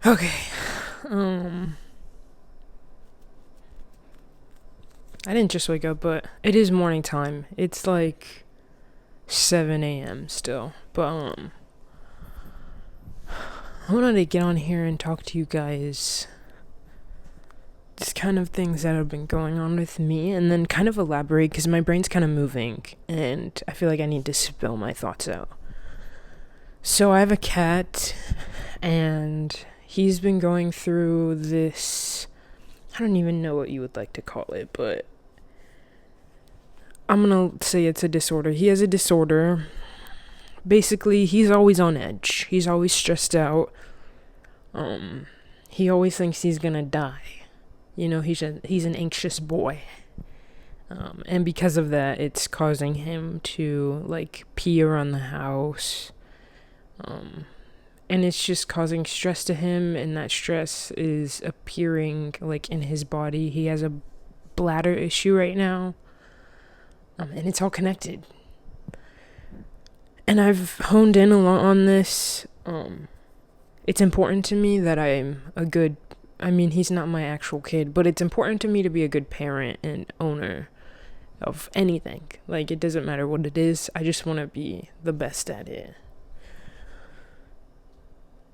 Okay. I didn't just wake up, but it is morning time. It's like 7 a.m. still. But I wanted to get on here and talk to you guys just kind of things that have been going on with me, and then kind of elaborate because my brain's kind of moving and I feel like I need to spill my thoughts out. So I have a cat, and he's been going through this, I don't even know what you would like to call it, but I'm gonna say it's a disorder. He has a disorder. Basically, he's always on edge. He's always stressed out. He always thinks he's gonna die. You know, he's an anxious boy. And because of that, it's causing him to, like, pee around the house. And it's just causing stress to him, and that stress is appearing, like, in his body. He has a bladder issue right now. And it's all connected. And I've honed in a lot on this. It's important to me that he's not my actual kid, but it's important to me to be a good parent and owner of anything. Like, it doesn't matter what it is. I just want to be the best at it.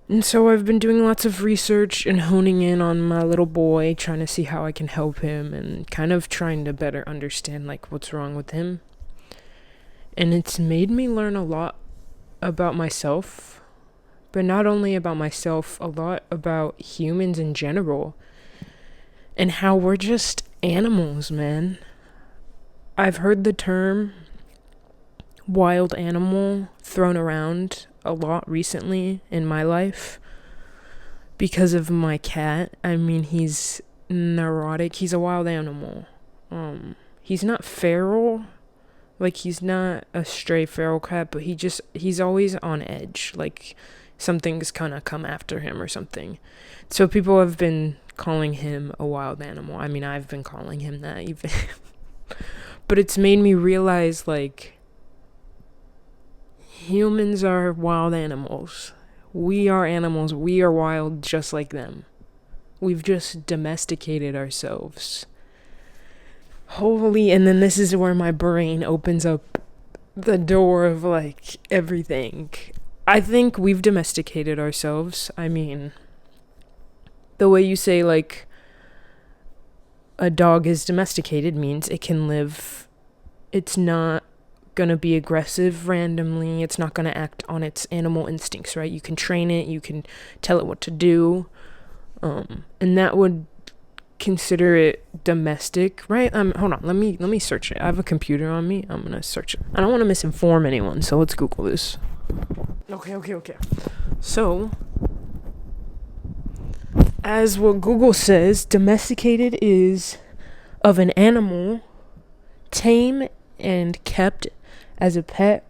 And so I've been doing lots of research and honing in on my little boy, trying to see how I can help him and kind of trying to better understand, like, what's wrong with him. And it's made me learn a lot about myself, but not only about myself, a lot about humans in general and how we're just animals, man. I've heard the term wild animal thrown around a lot recently in my life because of my cat. I mean, he's neurotic. He's a wild animal. He's not feral. Like, he's not a stray feral cat, but he's always on edge. Like, something's gonna come after him or something. So people have been calling him a wild animal. I mean, I've been calling him that even. But it's made me realize, like, humans are wild animals. We are animals. We are wild just like them. We've just domesticated ourselves. Holy, and then this is where my brain opens up the door of, like, everything. I think we've domesticated ourselves. I mean, the way you say, like, a dog is domesticated means it can live. It's not gonna be aggressive randomly. It's not gonna act on its animal instincts, right? You can train it. You can tell it what to do. And that would consider it domestic, right? Hold on, let me search it. I have a computer on me. I'm gonna search it. I don't want to misinform anyone, so let's Google this. Okay. So, as what Google says, domesticated is of an animal tame and kept as a pet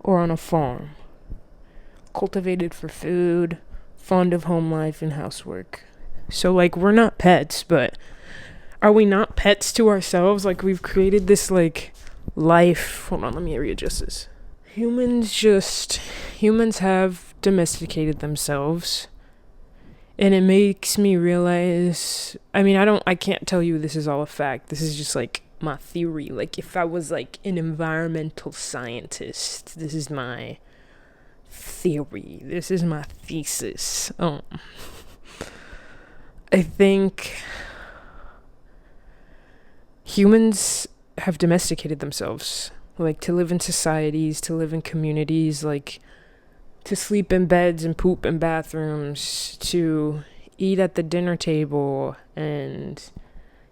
or on a farm, cultivated for food, fond of home life and housework. So, like, we're not pets, but are we not pets to ourselves? Like, we've created this, like, life. Hold on, let me readjust this. Humans have domesticated themselves. And it makes me realize, I mean, I can't tell you this is all a fact. This is just, like, my theory. Like, if I was, like, an environmental scientist, this is my theory. This is my thesis. I think humans have domesticated themselves, like, to live in societies, to live in communities, like, to sleep in beds and poop in bathrooms, to eat at the dinner table and,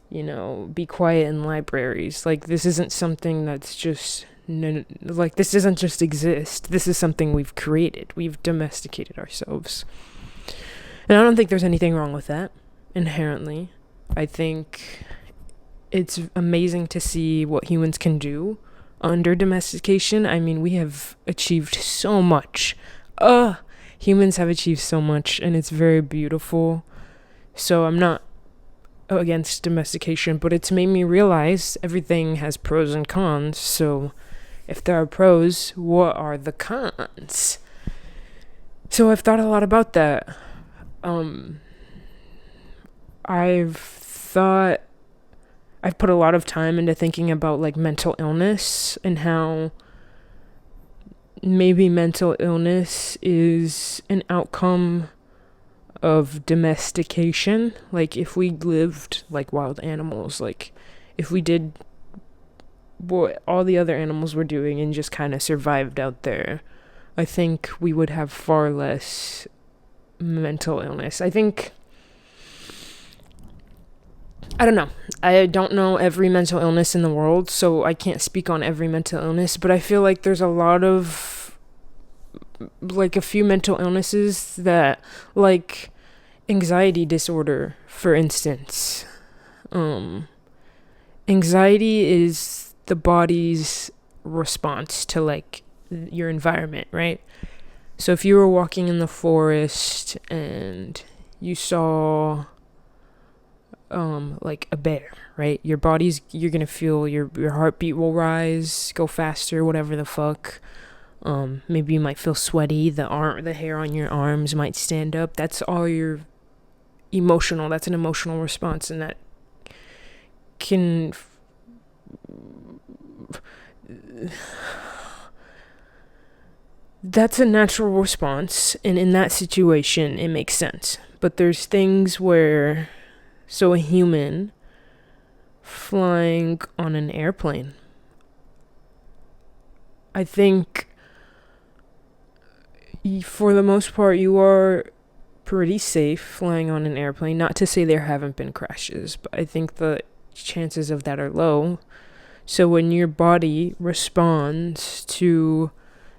you know, be quiet in libraries. Like, this isn't something that's just, like, this doesn't just exist. This is something we've created. We've domesticated ourselves. And I don't think there's anything wrong with that. Inherently, I think it's amazing to see what humans can do under domestication. I mean, we have achieved so much. Humans have achieved so much, and it's very beautiful. So I'm not against domestication, but it's made me realize everything has pros and cons. So if there are pros, what are the cons? So I've thought a lot about that. um I've put a lot of time into thinking about like mental illness and how maybe mental illness is an outcome of domestication. Like if we lived like wild animals, like if we did what all the other animals were doing and just kind of survived out there, I think we would have far less mental illness. I don't know. I don't know every mental illness in the world, so I can't speak on every mental illness, but I feel like there's a lot of, like, a few mental illnesses that, like, anxiety disorder, for instance. Anxiety is the body's response to, like, your environment, right? So if you were walking in the forest and you saw like a bear, right? You're gonna feel your heartbeat will rise, go faster, whatever the fuck. Maybe you might feel sweaty, the hair on your arms might stand up. That's all your emotional, that's an emotional response, and that can that's a natural response, and in that situation it makes sense. But there's things where, so a human flying on an airplane, I think for the most part you are pretty safe flying on an airplane. Not to say there haven't been crashes, but I think the chances of that are low. So when your body responds to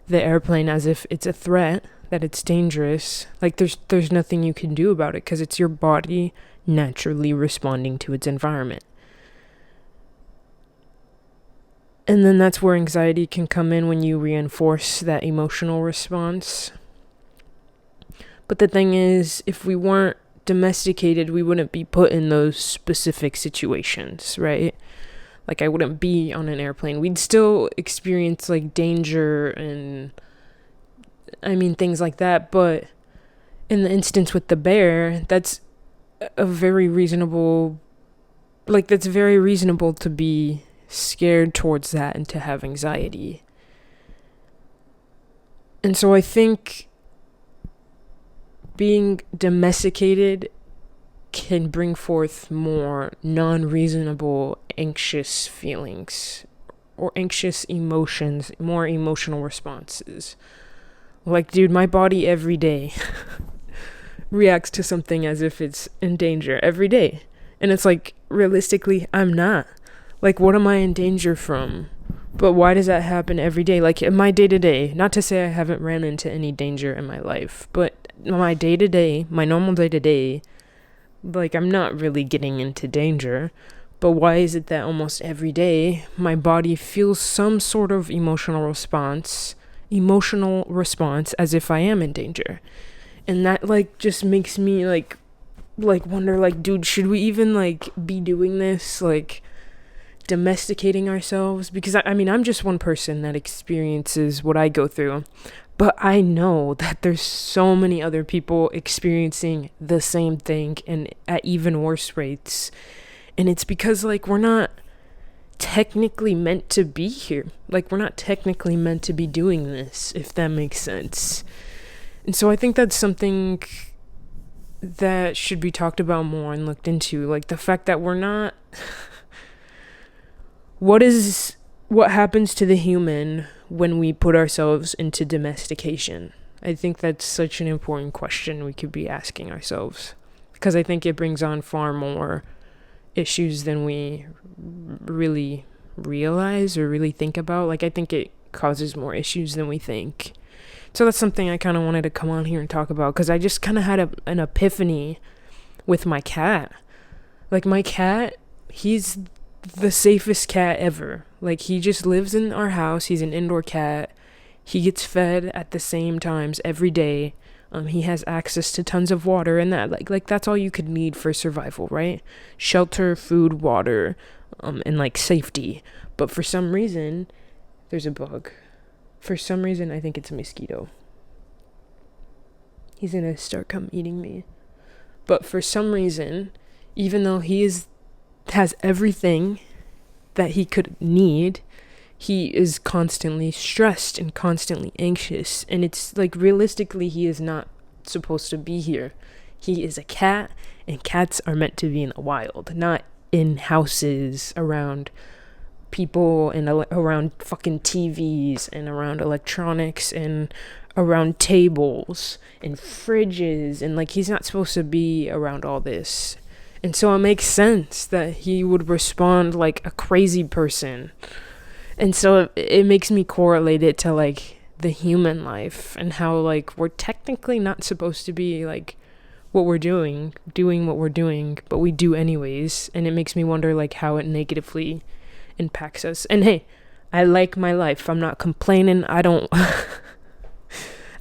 the airplane as if it's a threat, that it's dangerous, like there's nothing you can do about it, because it's your body naturally responding to its environment. And then that's where anxiety can come in, when you reinforce that emotional response. But the thing is, if we weren't domesticated, we wouldn't be put in those specific situations, right? Like I wouldn't be on an airplane. We'd still experience like danger and things like that. But in the instance with the bear, that's very reasonable to be scared towards that and to have anxiety. And so I think being domesticated can bring forth more non-reasonable anxious feelings or anxious emotions, more emotional responses. Like, dude, my body every day reacts to something as if it's in danger every day. And it's like, realistically, I'm not. Like, what am I in danger from? But why does that happen every day? Like, in my day-to-day, not to say I haven't ran into any danger in my life, but my day-to-day, my normal day-to-day, like, I'm not really getting into danger. But why is it that almost every day my body feels some sort of emotional response as if I am in danger? And that, like, just makes me like wonder, like, dude, should we even like be doing this, like domesticating ourselves? Because I'm just one person that experiences what I go through, but I know that there's so many other people experiencing the same thing and at even worse rates. And it's because, like, we're not technically meant to be here. Like, we're not technically meant to be doing this, if that makes sense. And so I think that's something that should be talked about more and looked into. Like, the fact that we're not... What happens to the human when we put ourselves into domestication? I think that's such an important question we could be asking ourselves, because I think it brings on far more issues than we really realize or really think about. Like, I think it causes more issues than we think. So that's something I kind of wanted to come on here and talk about, because I just kind of had an epiphany with my cat. Like, my cat, he's the safest cat ever. Like, he just lives in our house. He's an indoor cat. He gets fed at the same times every day. He has access to tons of water, and that like that's all you could need for survival, right? Shelter, food, water, and like safety. But for some reason, there's a bug. For some reason, I think it's a mosquito. He's gonna start eating me. But for some reason, even though has everything that he could need, he is constantly stressed and constantly anxious. And it's like, realistically, he is not supposed to be here. He is a cat, and cats are meant to be in the wild, not in houses around people and around fucking TVs and around electronics and around tables and fridges. And like, he's not supposed to be around all this. And so it makes sense that he would respond like a crazy person. And so it makes me correlate it to like the human life and how like we're technically not supposed to be like what we're doing what we're doing, but we do anyways. And it makes me wonder like how it negatively impacts us. And hey, I like my life. I'm not complaining. I don't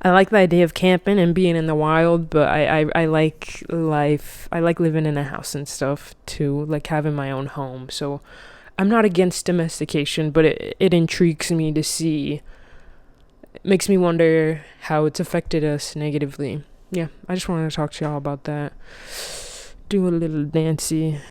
I like the idea of camping and being in the wild, but I like life. I like living in a house and stuff too, like having my own home. So I'm not against domestication, but it intrigues me to see. It makes me wonder how it's affected us negatively. Yeah, I just wanted to talk to y'all about that. Do a little dancey.